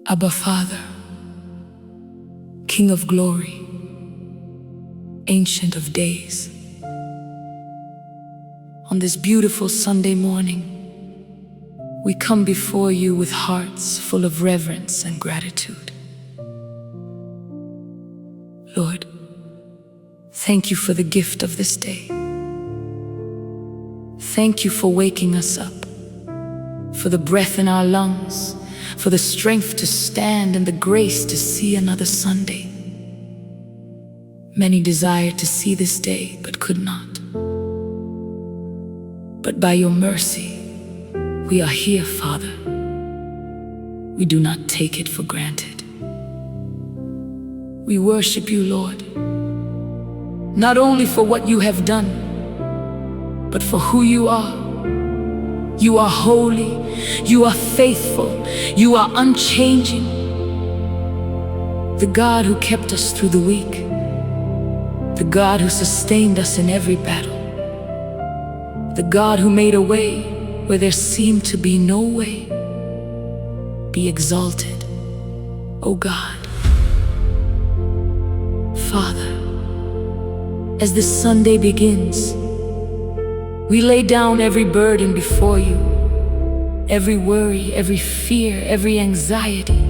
Abba Father, King of glory, Ancient of days. On this beautiful Sunday morning, we come before you with hearts full of reverence and gratitude. Lord, thank you for the gift of this day. Thank you for waking us up, for the breath in our lungs, for the strength to stand and the grace to see another Sunday. Many desired to see this day but could not. But by your mercy, we are here, Father. We do not take it for granted. We worship you, Lord, not only for what you have done, but for who you are. You are holy, you are faithful, you are unchanging. The God who kept us through the week, the God who sustained us in every battle, the God who made a way where there seemed to be no way. Be exalted, O God. Father, as this Sunday begins, we lay down every burden before you, every worry, every fear, every anxiety.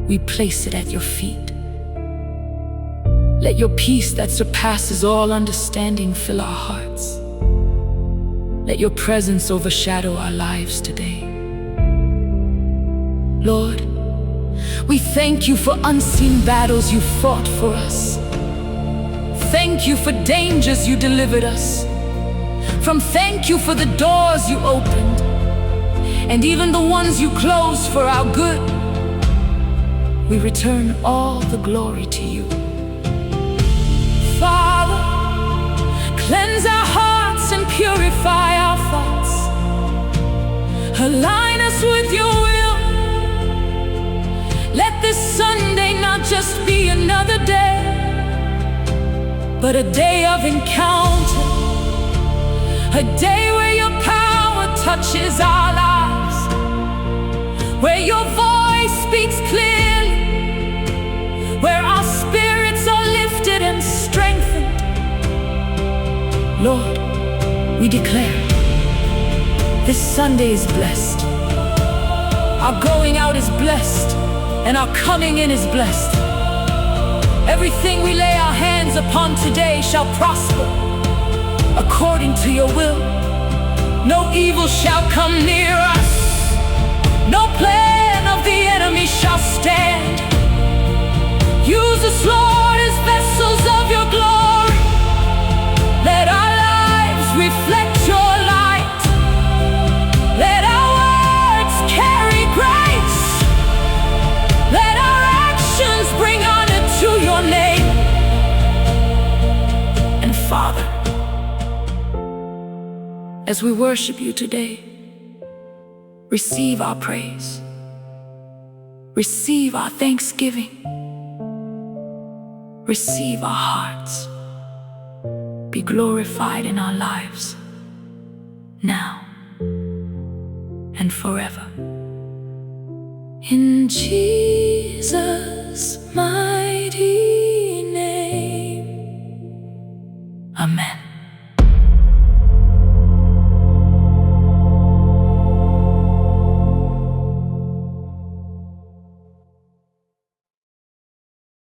We place it at your feet. Let your peace that surpasses all understanding fill our hearts. Let your presence overshadow our lives today. Lord, we thank you for unseen battles you fought for us. Thank you for dangers you delivered us from. Thank you for the doors you opened, and even the ones you closed for our good. We return all the glory to you. Father, cleanse our hearts and purify our thoughts. Align us with your will. Let this Sunday not just be another day, but a day of encounter. A day where your power touches our lives, where your voice speaks clearly, where our spirits are lifted and strengthened. Lord, we declare this Sunday is blessed. Our going out is blessed, and our coming in is blessed. Everything we lay our hands upon today shall prosper according to your will. No evil shall come near us. No plan of the enemy shall stand. Use us, Lord, as vessels of your glory. Let our lives reflect your light. Let our words carry grace. Let our actions bring honor to your name. And Father, as we worship you today, receive our praise, receive our thanksgiving, receive our hearts. Be glorified in our lives, now and forever. In Jesus' mighty